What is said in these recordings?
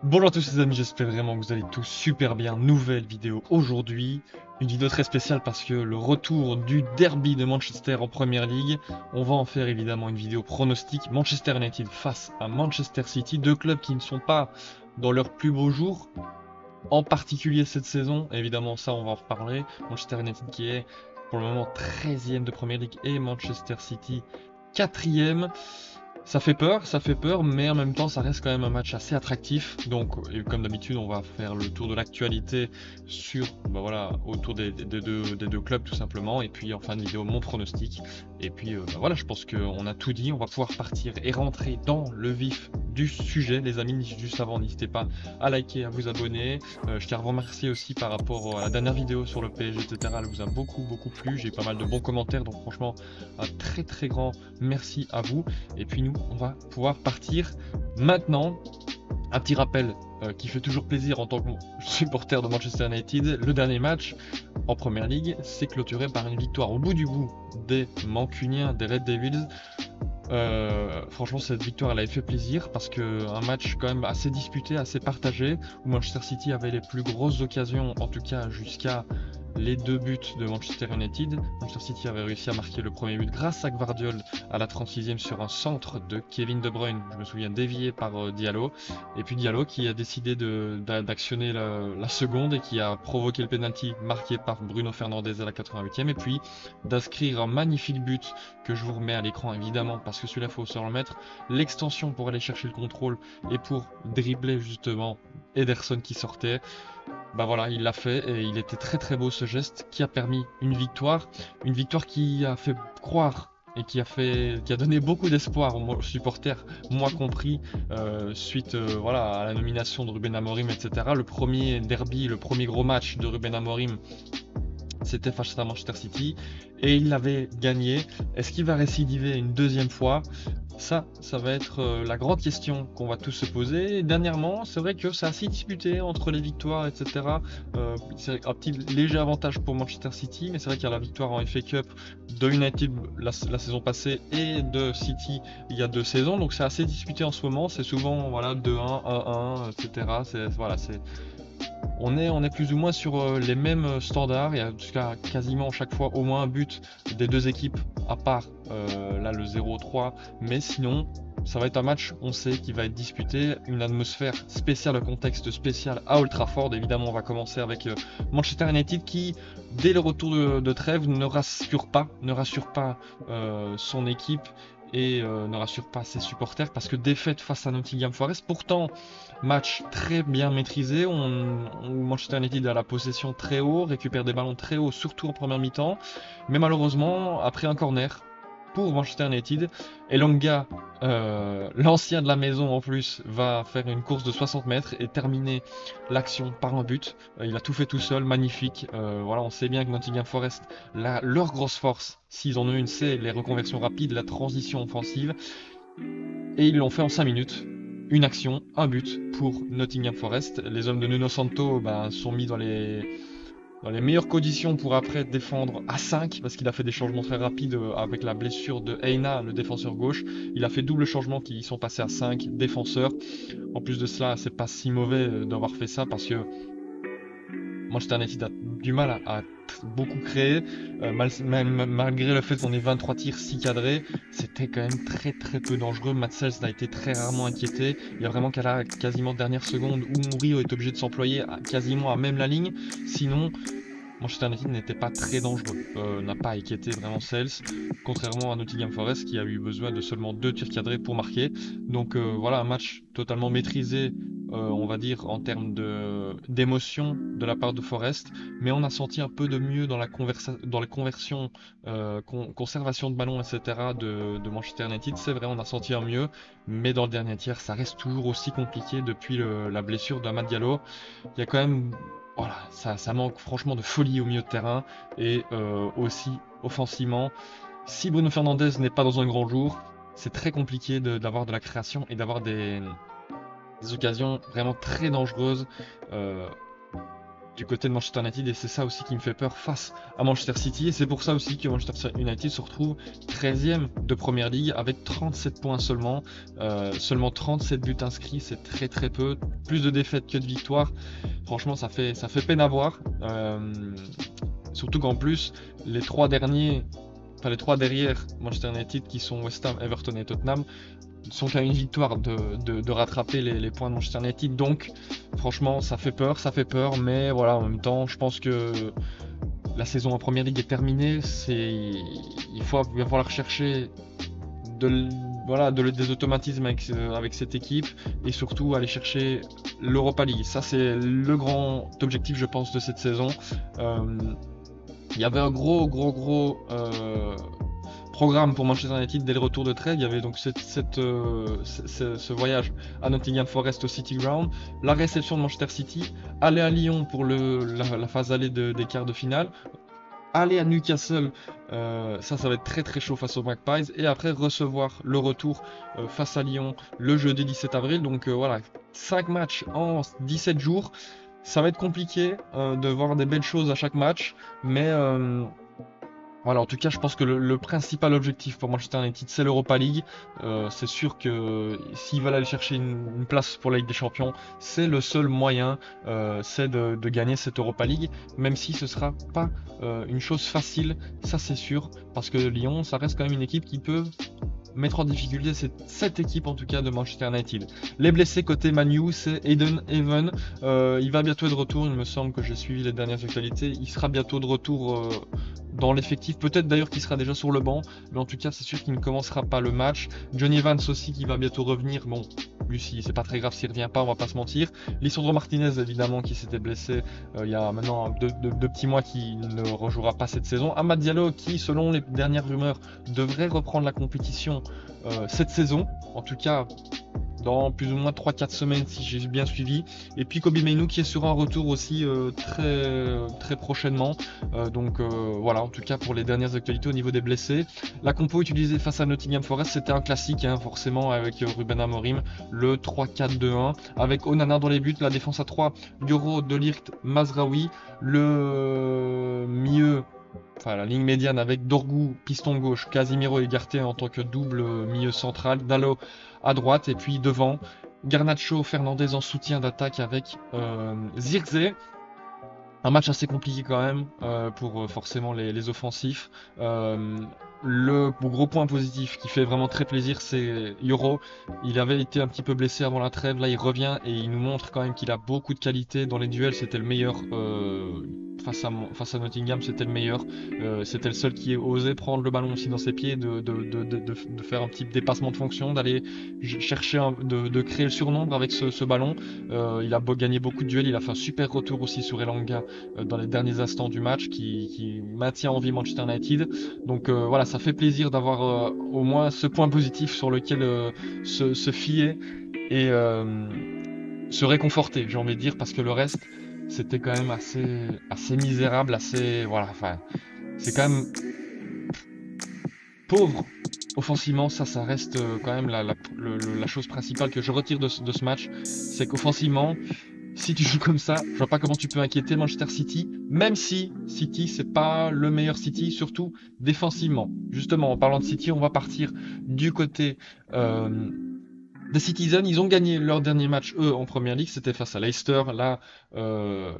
Bonjour à tous les amis, j'espère vraiment que vous allez tous super bien. Nouvelle vidéo aujourd'hui, une vidéo très spéciale parce que le retour du derby de Manchester en Première League, on va en faire évidemment une vidéo pronostic. Manchester United face à Manchester City, deux clubs qui ne sont pas dans leur plus beau jour, en particulier cette saison, évidemment ça on va en reparler. Manchester United qui est pour le moment 13e de Première League et Manchester City 4e. Ça fait peur, mais en même temps, ça reste quand même un match assez attractif. Donc, et comme d'habitude, on va faire le tour de l'actualité sur, bah voilà, autour des deux clubs tout simplement. Et puis en fin de vidéo, mon pronostic. Et puis bah voilà, je pense qu'on a tout dit. On va pouvoir partir et rentrer dans le vif du sujet. Les amis, juste avant, n'hésitez pas à liker, à vous abonner. Je tiens à vous remercier aussi par rapport à la dernière vidéo sur le PSG, etc. Elle vous a beaucoup plu. J'ai eu pas mal de bons commentaires. Donc franchement, un très grand merci à vous. Et puis nous, on va pouvoir partir maintenant. Un petit rappel qui fait toujours plaisir en tant que supporter de Manchester United. Le dernier match en Première League s'est clôturé par une victoire au bout du bout des Mancuniens, des Red Devils. Franchement, cette victoire, elle avait fait plaisir parce que un match quand même assez disputé, assez partagé, où Manchester City avait les plus grosses occasions, en tout cas jusqu'à les deux buts de Manchester United. Manchester City avait réussi à marquer le premier but grâce à Gvardiol à la 36e sur un centre de Kevin De Bruyne, je me souviens, dévié par Diallo. Et puis Diallo qui a décidé d'actionner la seconde et qui a provoqué le penalty marqué par Bruno Fernandes à la 88e. Et puis d'inscrire un magnifique but que je vous remets à l'écran évidemment parce que celui-là il faut se remettre. L'extension pour aller chercher le contrôle et pour dribbler justement Ederson qui sortait. Bah voilà, il l'a fait et il était très beau ce geste qui a permis une victoire qui a fait croire et qui a donné beaucoup d'espoir aux supporters, moi compris, suite voilà, à la nomination de Ruben Amorim, etc. Le premier derby, le premier gros match de Ruben Amorim, c'était face à Manchester City et il l'avait gagné. Est-ce qu'il va récidiver une deuxième fois? Ça va être la grande question qu'on va tous se poser. Et dernièrement, c'est vrai que c'est assez disputé entre les victoires, etc. C'est un petit léger avantage pour Manchester City, mais c'est vrai qu'il y a la victoire en FA Cup de United la saison passée et de City il y a 2 saisons. Donc c'est assez disputé en ce moment. C'est souvent voilà 2-1, 1-1, etc. Voilà, on est plus ou moins sur les mêmes standards. Il y a jusqu'à quasiment chaque fois au moins un but des deux équipes, à part là le 0-3. Mais sinon, ça va être un match, on sait, qui va être disputé. Une atmosphère spéciale, un contexte spécial à Old Trafford. Évidemment, on va commencer avec Manchester United qui, dès le retour de trêve, ne rassure pas son équipe et ne rassure pas ses supporters parce que défaite face à Nottingham Forest. Pourtant, match très bien maîtrisé. Manchester United a la possession très haut, récupère des ballons très haut, surtout en première mi-temps. Mais malheureusement, après un corner pour Manchester United, Elanga, l'ancien de la maison en plus, va faire une course de 60 mètres et terminer l'action par un but. Il a tout fait tout seul, magnifique. Voilà, on sait bien que Nottingham Forest, leur grosse force, s'ils en ont une, c'est les reconversions rapides, la transition offensive. Et ils l'ont fait en 5 minutes. Une action, un but pour Nottingham Forest. Les hommes de Nuno Santo sont mis dans les meilleures conditions pour après défendre à 5 parce qu'il a fait des changements très rapides avec la blessure de Heina, le défenseur gauche. Il a fait double changement qui sont passés à 5 défenseurs. En plus de cela, c'est pas si mauvais d'avoir fait ça parce que Manchester United a du mal à beaucoup créer, malgré le fait qu'on ait 23 tirs, 6 cadrés, c'était quand même très peu dangereux. Matsels a été très rarement inquiété. Il y a vraiment qu'à la quasiment dernière seconde où Mourinho est obligé de s'employer quasiment à même la ligne. Sinon, Manchester United n'était pas très dangereux, n'a pas inquiété vraiment Sales, contrairement à Nottingham Forest qui a eu besoin de seulement 2 tirs cadrés pour marquer. Donc voilà, un match totalement maîtrisé, on va dire, en termes d'émotion de la part de Forest, mais on a senti un peu de mieux dans dans les conversions, conservation de ballon, etc. de Manchester United. C'est vrai, on a senti un mieux, mais dans le dernier tiers, ça reste toujours aussi compliqué depuis la blessure d'Amad Diallo. Il y a quand même voilà, ça manque franchement de folie au milieu de terrain et aussi offensivement. Si Bruno Fernandes n'est pas dans un grand jour, c'est très compliqué d'avoir de la création et d'avoir des occasions vraiment très dangereuses. Euh, du côté de Manchester United, et c'est ça aussi qui me fait peur face à Manchester City, et c'est pour ça aussi que Manchester United se retrouve 13e de Première Ligue avec 37 points seulement, seulement 37 buts inscrits, c'est très très peu, plus de défaites que de victoires. Franchement, ça fait peine à voir, surtout qu'en plus les trois derniers, enfin les trois derrière Manchester United, qui sont West Ham, Everton et Tottenham, sont qu'à une victoire de rattraper les points de Manchester United. Donc franchement ça fait peur, mais voilà, en même temps je pense que la saison en Première Ligue est terminée. Il va falloir chercher des automatismes avec cette équipe, et surtout aller chercher l'Europa League. Ça c'est le grand objectif, je pense, de cette saison. Il y avait un gros programme pour Manchester United dès le retour de trêve. Il y avait donc ce voyage à Nottingham Forest au City Ground, la réception de Manchester City, aller à Lyon pour la phase allée des quarts de finale, aller à Newcastle, ça va être très très chaud face aux Magpies, et après recevoir le retour face à Lyon le jeudi 17 avril. Donc voilà, 5 matchs en 17 jours. Ça va être compliqué de voir des belles choses à chaque match, mais voilà, en tout cas, je pense que le principal objectif pour Manchester United, c'est l'Europa League. C'est sûr que s'ils veulent aller chercher une place pour la Ligue des Champions, c'est le seul moyen, c'est de gagner cette Europa League, même si ce sera pas une chose facile, ça c'est sûr, parce que Lyon, ça reste quand même une équipe qui peut mettre en difficulté cette équipe, en tout cas, de Manchester United. Les blessés côté Man U, c'est Aiden Even. Il va bientôt être de retour, il me semble que j'ai suivi les dernières actualités. Il sera bientôt de retour dans l'effectif, peut-être d'ailleurs qu'il sera déjà sur le banc, mais en tout cas c'est sûr qu'il ne commencera pas le match. Johnny Evans aussi qui va bientôt revenir, bon, lui c'est pas très grave s'il revient pas, on va pas se mentir. Lisandro Martinez évidemment qui s'était blessé il y a maintenant deux petits mois, qui ne rejouera pas cette saison. Amad Diallo qui, selon les dernières rumeurs, devrait reprendre la compétition cette saison, en tout cas dans plus ou moins 3-4 semaines si j'ai bien suivi. Et puis Kobbie Mainoo qui est sur un retour aussi très prochainement. Donc voilà, en tout cas pour les dernières actualités au niveau des blessés. La compo utilisée face à Nottingham Forest, c'était un classique, hein, forcément, avec Ruben Amorim, le 3-4-2-1, avec Onana dans les buts, la défense à 3, Yoro, De Ligt, Mazraoui, le milieu, enfin la ligne médiane avec Dorgu, piston gauche, Casemiro et Ugarte en tant que double milieu central, Dalot à droite, et puis devant Garnacho, Fernandez en soutien d'attaque avec Zirkzee. Un match assez compliqué quand même pour forcément les offensifs. Le gros point positif qui fait vraiment très plaisir, c'est Yoro. Il avait été un petit peu blessé avant la trêve, là il revient et il nous montre quand même qu'il a beaucoup de qualité. Dans les duels, c'était le meilleur. Face à Nottingham, c'était le meilleur. C'était le seul qui osait prendre le ballon aussi dans ses pieds, de faire un petit dépassement de fonction, d'aller chercher, de créer le surnombre avec ce ballon. Il a gagné beaucoup de duels, il a fait un super retour aussi sur Elanga dans les derniers instants du match, qui maintient en vie Manchester United. Donc voilà, ça fait plaisir d'avoir au moins ce point positif sur lequel se fier et se réconforter, j'ai envie de dire, parce que le reste c'était quand même assez misérable, voilà, enfin c'est quand même pauvre offensivement. Ça reste quand même la chose principale que je retire de ce match, c'est qu'offensivement, si tu joues comme ça, je vois pas comment tu peux inquiéter Manchester City, même si City c'est pas le meilleur City, surtout défensivement. Justement, en parlant de City, on va partir du côté des Citizens. Ils ont gagné leur dernier match, eux, en Première Ligue, c'était face à Leicester. Là,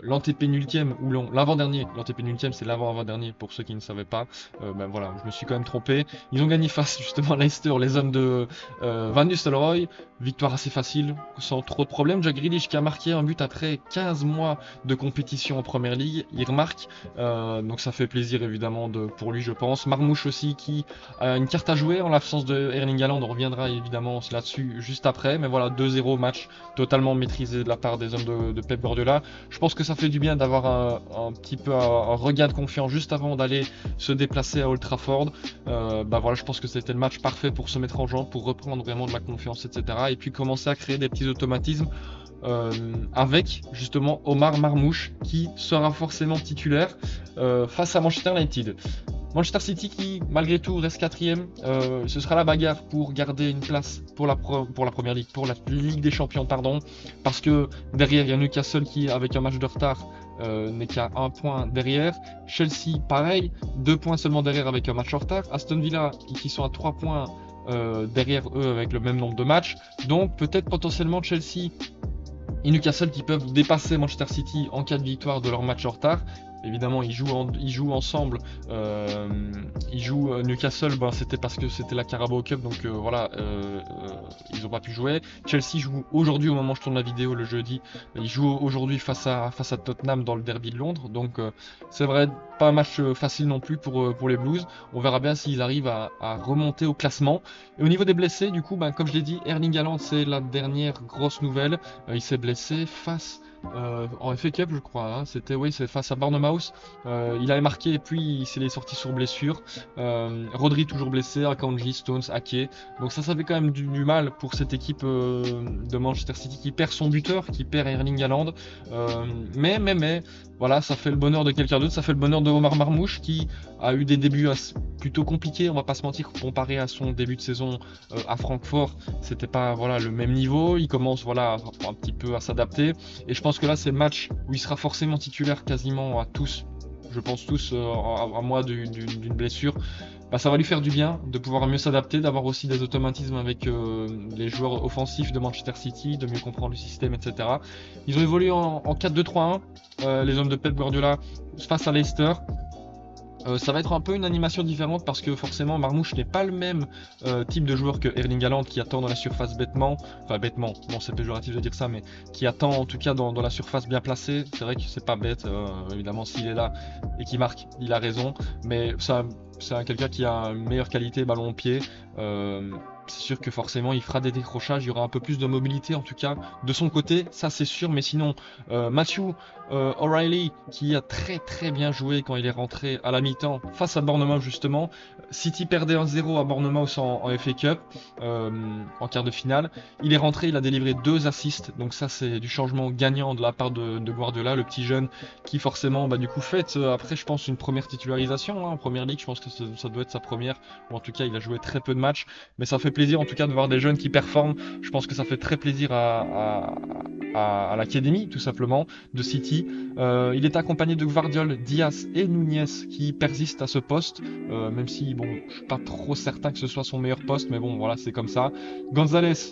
l'antépénultième, ou l'avant-dernier, l'antépénultième c'est l'avant-avant-dernier, pour ceux qui ne savaient pas, ben voilà, je me suis quand même trompé. Ils ont gagné face justement à Leicester, les hommes de Van Nistelrooy, victoire assez facile, sans trop de problèmes. Jack Grealish qui a marqué un but après 15 mois de compétition en Première Ligue, il remarque, donc ça fait plaisir évidemment pour lui, je pense. Marmouche aussi qui a une carte à jouer en l'absence de Erling Haaland, on reviendra évidemment là-dessus juste après, mais voilà, 2-0, match totalement maîtrisé de la part des hommes de Pep Guardiola. Je pense que ça fait du bien d'avoir un petit peu un regain de confiance juste avant d'aller se déplacer à Old Trafford. Bah voilà, je pense que c'était le match parfait pour se mettre en jambe, pour reprendre vraiment de la confiance, etc. Et puis commencer à créer des petits automatismes avec justement Omar Marmouche qui sera forcément titulaire face à Manchester United. Manchester City qui, malgré tout, reste quatrième. Ce sera la bagarre pour garder une place pour la Première Ligue, pour la Ligue des Champions, pardon. Parce que derrière, il y a Newcastle qui, avec un match de retard, n'est qu'à 1 point derrière. Chelsea, pareil, 2 points seulement derrière avec un match en retard. Aston Villa, qui sont à 3 points derrière eux avec le même nombre de matchs. Donc peut-être potentiellement Chelsea et Newcastle qui peuvent dépasser Manchester City en cas de victoire de leur match en retard. Évidemment, ils jouent ensemble. Ils jouent Newcastle, ben, c'était parce que c'était la Carabao Cup, donc voilà, ils n'ont pas pu jouer. Chelsea joue aujourd'hui, au moment où je tourne la vidéo, le jeudi. Ils jouent aujourd'hui face à Tottenham dans le derby de Londres. Donc c'est vrai, pas un match facile non plus pour les Blues. On verra bien s'ils arrivent à remonter au classement. Et au niveau des blessés, du coup, ben, comme je l'ai dit, Erling Haaland, c'est la dernière grosse nouvelle. Il s'est blessé face en FA Cup, je crois, hein. C'est face à Bournemouth. Il avait marqué et puis il s'est sorti sur blessure. Rodri toujours blessé, Akanji, Stones, Ake. Donc ça fait quand même du mal pour cette équipe de Manchester City qui perd son buteur, qui perd Erling Haaland. Mais, voilà, ça fait le bonheur de quelqu'un d'autre. Ça fait le bonheur de Omar Marmoush qui a eu des débuts plutôt compliqués, on va pas se mentir, comparé à son début de saison à Francfort. C'était pas voilà le même niveau. Il commence voilà un petit peu à s'adapter. Et je pense que là, c'est le match où il sera forcément titulaire quasiment à tous, je pense tous, à moins d'une blessure. Bah, ça va lui faire du bien de pouvoir mieux s'adapter, d'avoir aussi des automatismes avec les joueurs offensifs de Manchester City, de mieux comprendre le système, etc. Ils ont évolué en 4-2-3-1, les hommes de Pep Guardiola face à Leicester. Ça va être un peu une animation différente parce que forcément Marmoush n'est pas le même type de joueur que Erling Haaland qui attend dans la surface bêtement, bon c'est péjoratif de dire ça, mais qui attend en tout cas dans la surface bien placée. C'est vrai que c'est pas bête, évidemment s'il est là et qu'il marque, il a raison, mais ça c'est quelqu'un qui a une meilleure qualité ballon au pied. C'est sûr que forcément il fera des décrochages, il y aura un peu plus de mobilité en tout cas de son côté, ça c'est sûr, mais sinon Matthew O'Reilly qui a très bien joué quand il est rentré à la mi-temps face à Bournemouth justement. City perdait 1-0 à Bournemouth en FA Cup en quart de finale. Il est rentré, il a délivré 2 assists, donc ça c'est du changement gagnant de la part de Guardiola, le petit jeune qui forcément du coup fête après je pense une première titularisation en première ligue. Je pense que ça doit être sa première, ou en tout cas il a joué très peu de matchs, mais ça fait plaisir en tout cas de voir des jeunes qui performent. Je pense que ça fait très plaisir à l'académie tout simplement de City. Il est accompagné de Gvardiol, Diaz et Nunez qui persistent à ce poste, même si bon je suis pas trop certain que ce soit son meilleur poste, mais bon voilà c'est comme ça.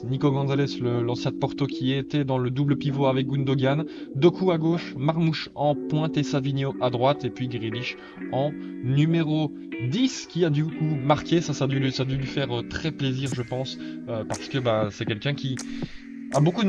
Nico Gonzalez, l'ancien de Porto qui était dans le double pivot avec Gundogan, Doku à gauche, Marmoush en pointe et Savigno à droite, et puis Grealish en numéro 10 qui a du coup marqué. Ça a dû lui faire très plaisir je pense, parce que c'est quelqu'un qui a beaucoup de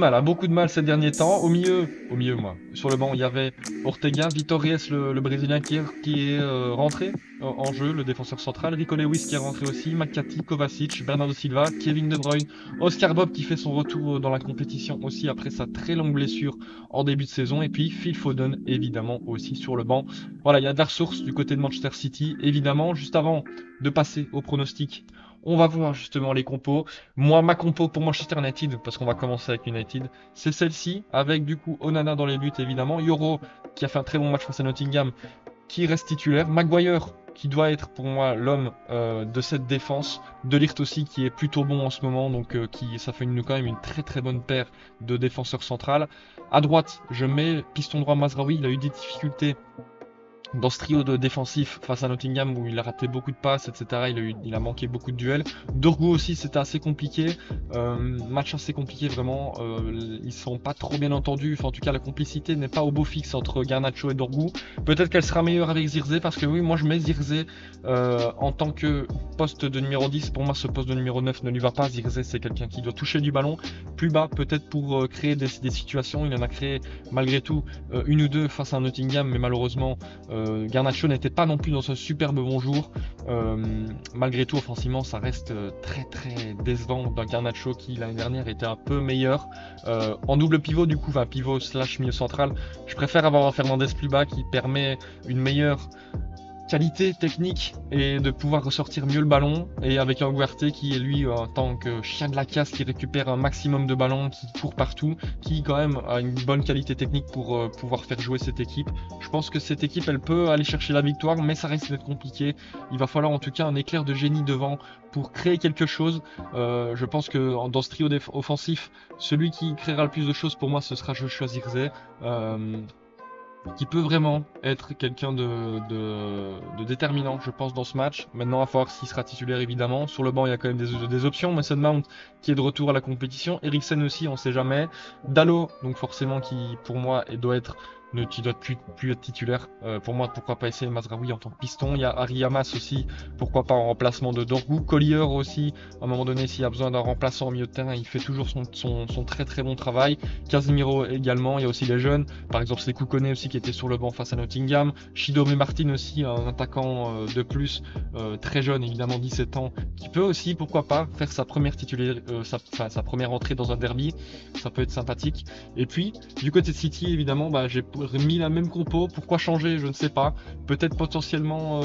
mal ces derniers temps. Au milieu moi, sur le banc il y avait Ortega, Vitor Reyes le Brésilien qui est rentré en jeu, le défenseur central, Rico Lewis qui est rentré aussi, McCarthy, Kovacic, Bernardo Silva, Kevin De Bruyne, Oscar Bob qui fait son retour dans la compétition aussi après sa très longue blessure en début de saison, et puis Phil Foden évidemment aussi sur le banc. Voilà, il y a de la ressource du côté de Manchester City évidemment. Juste avant de passer au pronostic, on va voir justement les compos. Moi, ma compo pour Manchester United, parce qu'on va commencer avec United, c'est celle-ci, avec du coup Onana dans les buts évidemment, Yoro qui a fait un très bon match face à Nottingham, qui reste titulaire, Maguire qui doit être pour moi l'homme de cette défense, De Ligt aussi qui est plutôt bon en ce moment, donc ça fait quand même une très bonne paire de défenseurs centrales. À droite, je mets piston droit Mazraoui, il a eu des difficultés dans ce trio de défensif face à Nottingham où il a raté beaucoup de passes, etc. Il a manqué beaucoup de duels. Dorgu aussi, c'était assez compliqué. Match assez compliqué, vraiment. Ils sont pas trop bien entendus. Enfin, en tout cas, la complicité n'est pas au beau fixe entre Garnacho et Dorgu. Peut-être qu'elle sera meilleure avec Zirze, parce que oui, moi je mets Zirze en tant que poste de numéro 10. Pour moi, ce poste de numéro 9 ne lui va pas. Zirze, c'est quelqu'un qui doit toucher du ballon plus bas, peut-être pour créer des situations. Il en a créé malgré tout une ou deux face à Nottingham, mais malheureusement Garnacho n'était pas non plus dans ce superbe bon jour. Malgré tout, offensivement, ça reste très décevant d'un Garnacho qui l'année dernière était un peu meilleur. En double pivot, du coup, pivot / milieu central, je préfère avoir un Fernandez plus bas qui permet une meilleure qualité technique et de pouvoir ressortir mieux le ballon, et avec un Ugarte qui est lui en tant que chien de la casse, qui récupère un maximum de ballons, qui court partout, qui quand même a une bonne qualité technique pour pouvoir faire jouer cette équipe. Je pense que cette équipe elle peut aller chercher la victoire, mais ça risque d'être compliqué. Il va falloir en tout cas un éclair de génie devant pour créer quelque chose. Je pense que dans ce trio offensif, celui qui créera le plus de choses pour moi ce sera Joshua Zirkzee, qui peut vraiment être quelqu'un de déterminant, je pense, dans ce match. Maintenant, à voir s'il sera titulaire, évidemment. Sur le banc, il y a quand même des options. Mason Mount, qui est de retour à la compétition. Eriksen aussi, on sait jamais. Dalot, donc forcément, qui, pour moi, qui doit plus être titulaire. Pour moi, pourquoi pas essayer Mazraoui en tant que piston. Il y a Harry Hamas aussi, pourquoi pas en remplacement de Dorgu. Collier aussi, à un moment donné, s'il y a besoin d'un remplaçant au milieu de terrain, il fait toujours son très très bon travail. Casemiro également, il y a aussi les jeunes, par exemple Sekou Koné aussi qui était sur le banc face à Nottingham. Shidomé Martin aussi, un attaquant de plus, très jeune, évidemment 17 ans, qui peut aussi, pourquoi pas, faire sa première sa première entrée dans un derby. Ça peut être sympathique. Et puis, du côté de City, évidemment, j'ai remis la même compo. Pourquoi changer? Je ne sais pas. Peut-être potentiellement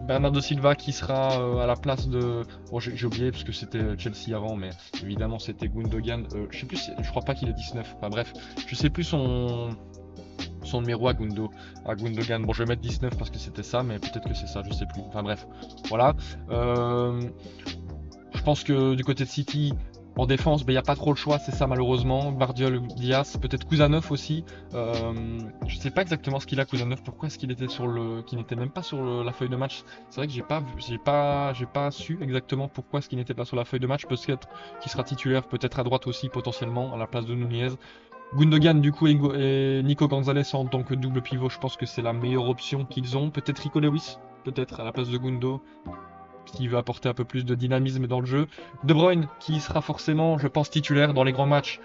Bernardo Silva qui sera à la place de... Bon, j'ai oublié parce que c'était Chelsea avant, mais évidemment c'était Gundogan. Je sais plus, je crois pas qu'il est 19. Enfin bref, je sais plus son numéro à Gundogan. Bon, je vais mettre 19 parce que c'était ça, mais peut-être que c'est ça, je sais plus. Enfin bref, voilà. Je pense que du côté de City, en défense, il n'y a pas trop le choix, c'est ça malheureusement. Gvardiol, Diaz, peut-être Kuzanov aussi. Je sais pas exactement ce qu'il a, Kuzanov. Pourquoi est-ce qu'il était qu'il n'était même pas sur la feuille de match? C'est vrai que j'ai pas su exactement pourquoi est-ce qu'il n'était pas sur la feuille de match. Peut-être qu'il sera titulaire, peut-être à droite aussi potentiellement à la place de Nunez. Gundogan du coup et Nico Gonzalez en tant que double pivot, je pense que c'est la meilleure option qu'ils ont. Peut-être Rico Lewis, peut-être à la place de Gundo, qui veut apporter un peu plus de dynamisme dans le jeu. De Bruyne, qui sera forcément, je pense, titulaire dans les grands matchs.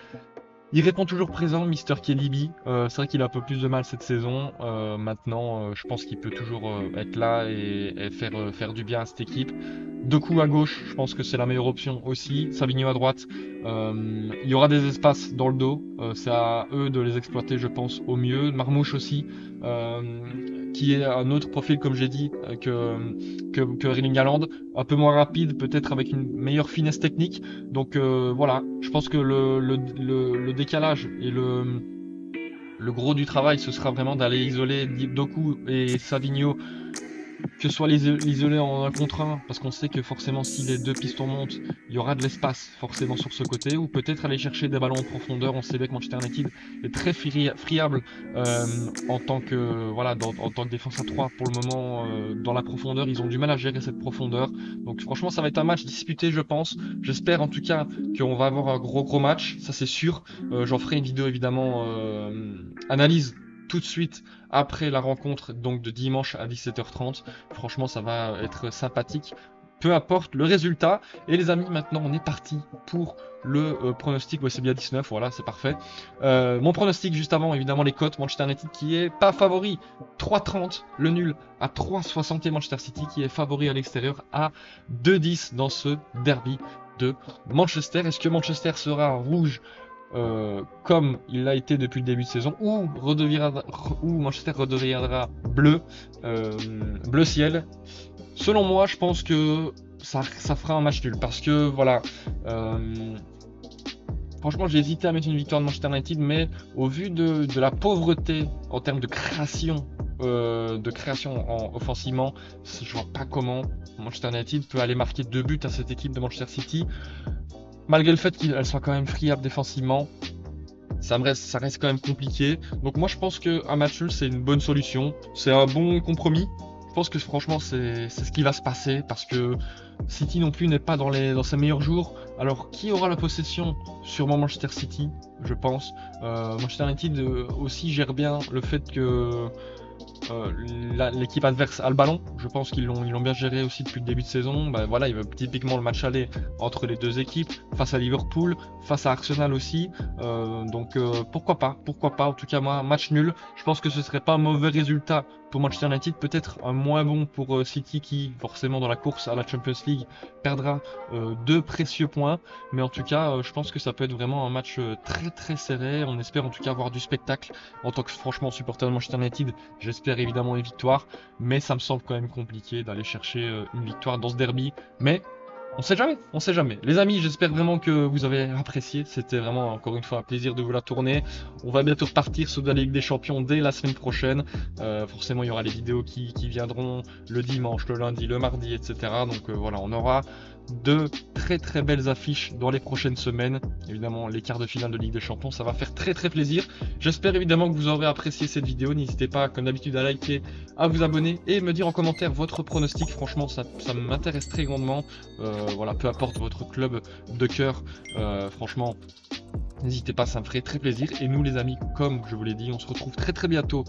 Il répond toujours présent, Mister Kelibi. C'est vrai qu'il a un peu plus de mal cette saison. Maintenant, je pense qu'il peut toujours être là et faire du bien à cette équipe. Doku à gauche, je pense que c'est la meilleure option aussi. Savigno à droite. Il y aura des espaces dans le dos. C'est à eux de les exploiter, je pense, au mieux. Marmouche aussi, qui est un autre profil, comme j'ai dit, que Erling Haaland. Un peu moins rapide, peut-être avec une meilleure finesse technique. Donc voilà, je pense que le décalage et le gros du travail, ce sera vraiment d'aller isoler Doku et Savigno, que ce soit les isoler en 1 contre 1, parce qu'on sait que forcément si les deux pistons montent, il y aura de l'espace forcément sur ce côté, ou peut-être aller chercher des ballons en profondeur. On sait bien que Manchester United est très friable en tant que en tant que défense à 3 pour le moment. Dans la profondeur, ils ont du mal à gérer cette profondeur. Donc franchement, ça va être un match disputé, je pense. J'espère en tout cas qu'on va avoir un gros match, ça c'est sûr. J'en ferai une vidéo évidemment analyse tout de suite après la rencontre donc de dimanche à 17h30. Franchement, ça va être sympathique. Peu importe le résultat. Et les amis, maintenant on est parti pour le pronostic. Ouais, c'est bien 19, voilà, c'est parfait. Mon pronostic juste avant, évidemment les cotes. Manchester United qui est pas favori, 3,30. Le nul à 3,60 et Manchester City qui est favori à l'extérieur à 2,10 dans ce derby de Manchester. Est-ce que Manchester sera rouge comme il l'a été depuis le début de saison, ou Manchester redeviendra bleu, bleu ciel? Selon moi, je pense que ça fera un match nul, parce que voilà, franchement j'ai hésité à mettre une victoire de Manchester United, mais au vu de la pauvreté en termes de création offensivement, je vois pas comment Manchester United peut aller marquer 2 buts à cette équipe de Manchester City. Malgré le fait qu'elle soit quand même friable défensivement, ça reste quand même compliqué. Donc moi je pense qu'un match nul c'est une bonne solution. C'est un bon compromis. Je pense que franchement c'est ce qui va se passer, parce que City non plus n'est pas dans ses meilleurs jours. Alors qui aura la possession? Sûrement Manchester City, je pense. Manchester United aussi gère bien le fait que l'équipe adverse a le ballon. Je pense qu'ils l'ont bien géré aussi depuis le début de saison. Voilà, il veut typiquement le match aller entre les deux équipes, face à Liverpool, face à Arsenal aussi. Donc pourquoi pas. En tout cas moi, match nul. Je pense que ce serait pas un mauvais résultat pour Manchester United, peut-être un moins bon pour City, qui forcément dans la course à la Champions League perdra 2 précieux points. Mais en tout cas je pense que ça peut être vraiment un match très très serré. On espère en tout cas avoir du spectacle. En tant que franchement supporter de Manchester United, J'espère évidemment une victoire, mais ça me semble quand même compliqué d'aller chercher une victoire dans ce derby. Mais on sait jamais, on sait jamais. Les amis, j'espère vraiment que vous avez apprécié. C'était vraiment encore une fois un plaisir de vous la tourner. On va bientôt repartir sur de la Ligue des Champions dès la semaine prochaine. Forcément, il y aura les vidéos qui viendront le dimanche, le lundi, le mardi, etc. Donc voilà, on aura de très belles affiches dans les prochaines semaines. Évidemment, les quarts de finale de Ligue des Champions, ça va faire très plaisir. J'espère évidemment que vous aurez apprécié cette vidéo. N'hésitez pas, comme d'habitude, à liker, à vous abonner et me dire en commentaire votre pronostic. Franchement, ça m'intéresse très grandement. Voilà, peu importe votre club de cœur, franchement, n'hésitez pas, ça me ferait très plaisir. Et nous, les amis, comme je vous l'ai dit, on se retrouve très bientôt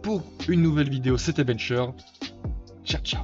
pour une nouvelle vidéo. C'était Bencher. Ciao.